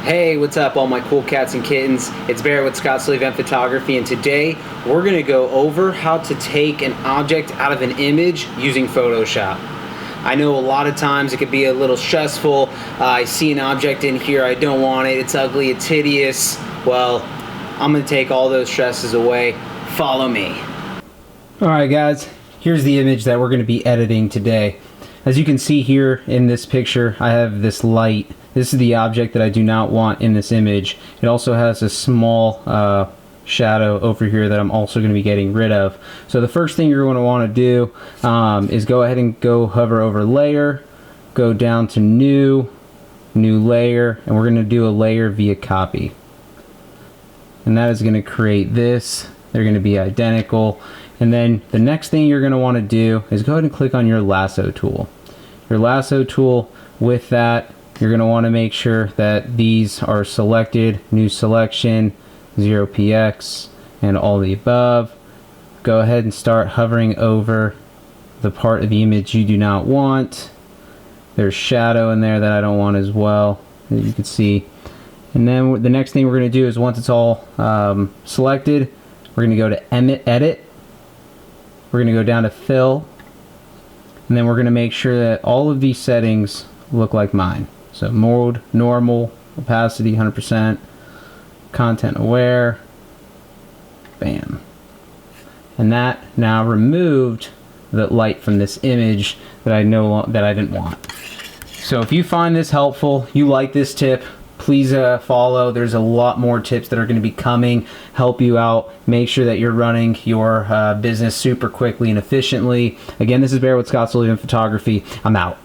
Hey, what's up all my cool cats and kittens? It's Barrett with Scott Sully Event Photography, and today we're going to go over how to take an object out of an image using Photoshop. I know a lot of times it could be a little stressful. I see an object in here, I don't want it, it's ugly, it's hideous. Well, I'm going to take all those stresses away. Follow me. Alright guys, here's the image that we're going to be editing today. As you can see here in this picture, I have this light. This is the object that I do not want in this image. It also has a small shadow over here that I'm also going to be getting rid of. So the first thing you're going to want to do is go ahead and hover over layer, go down to new layer, and we're going to do a layer via copy. And that is going to create this. They're going to be identical. And then the next thing you're going to want to do is go ahead and click on your lasso tool. Your lasso tool, with that, you're going to want to make sure that these are selected, new selection, 0px, and all the above. Go ahead and start hovering over the part of the image you do not want. There's shadow in there that I don't want as well, as you can see. And then the next thing we're going to do is, once it's all selected, we're going to go to edit. We're going to go down to fill, and then we're going to make sure that all of these settings look like mine. So mode, normal, opacity 100%, content aware, bam. And that now removed the light from this image that I didn't want. So if you find this helpful, you like this tip, please follow. There's a lot more tips that are going to be coming, help you out, make sure that you're running your business super quickly and efficiently. Again, this is Barrett with Scott Sully Event Photography. I'm out.